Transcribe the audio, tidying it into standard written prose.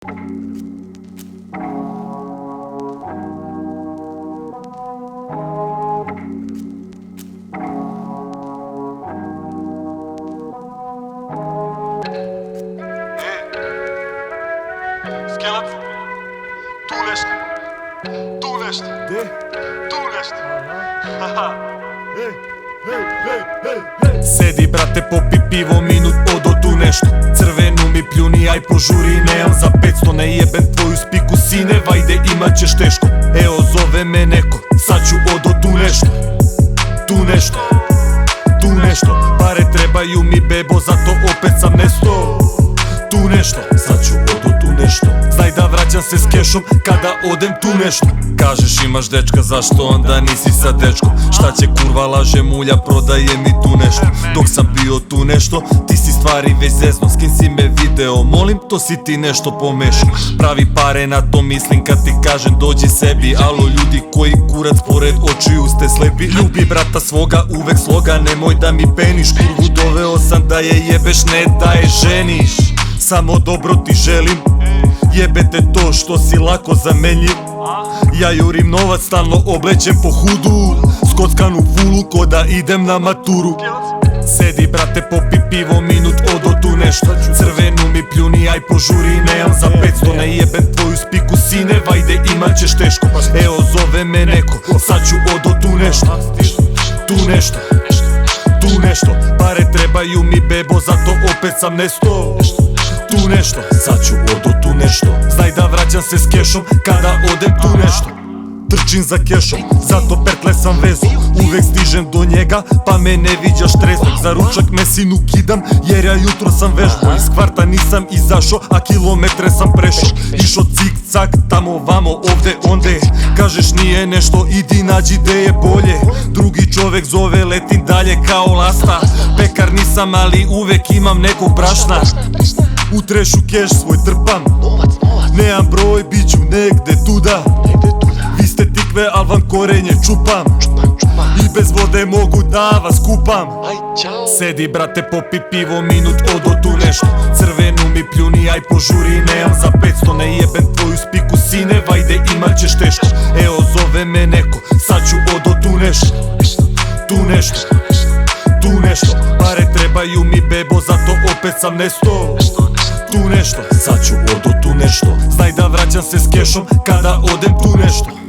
Skelat, tu nešto, tu nešto, tu nešto. Sedi brate, popi pivo, minut odo tu nešto. Crvenu mi pljuni, aj požuri, nemam za 500. Ne jebem tvoju spiku sine, vajde imat ćeš teško. Evo zove me neko, sad ću odo tu nešto. Tu nešto, tu nešto. Pare trebaju mi bebo, zato opet sam nesto. Tu nešto, sad ću odo tu nešto. Znaj da vraćam se s kešom kada odem tu nešto. Kažeš imaš dečka, zašto onda nisi sa dečkom? Šta će kurva, laže mulja, prodaje mi tu nešto. Dok sam bio tu nešto, ti si stvari već zezno. S kim si me video, molim, to si ti nešto pomešao. Pravi pare, na to mislim kad ti kažem dođi sebi. Alo ljudi koji kurac pored očiju ste slepi. Ljubi brata svoga, uvek sloga, nemoj da mi peniš. Kurvu doveo sam da je jebeš, ne da je ženiš. Samo dobro ti želim, jebete to što si lako zamenljiv. Ja jurim novac, stalno oblećem po hudu. Skockan u fulu ko da idem na maturu. Sedi brate, popi pivo, minut odo tu nešto. Crvenu mi pljuni, aj požuri, nemam za 500. Ne jebem tvoju spiku sine, vajde imat ćeš teško. Evo zove me neko, sad ću odo tu nešto. Tu nešto, tu nešto. Pare trebaju mi bebo, zato opet sam nesto. Tu nešto, sad ću odo tu nešto. Znaj da vraćam se s kešom kada odem tu nešto. Trčim za kešom, zato pertle sam vezu. Uvek stižem do njega, pa me ne viđaš treznog. Za ručak mesinu kidam, jer ja jutro sam vežbo. Iz kvarta nisam izašo, a kilometre sam prešo. Išo cik cak, tamo vamo, ovde onde. Kažeš nije nešto, idi nađi de je bolje. Drugi čovek zove, letim dalje kao lasta. Pekar nisam, ali uvek imam nekog brašna. U trešu keš svoj trpam, nemam broj, bit ću negde tuda. Vi ste tikve, al vam korenje čupam. I bez vode mogu da vas kupam. Sedi brate, popi pivo, minut odo tu nešto. Crvenu mi pljuni, aj požuri, nemam za 500. Ne jebem tvoju spiku sine, vajde imat ćeš teško. Evo zove me neko, sad ću odo tu nešto. Tu nešto, tu nešto. Pare trebaju mi bebo, zato opet sam nesto. Tu nešto, sad ću odo tu nešto. Znaj da vraćam se s kešom kada odem tu nešto.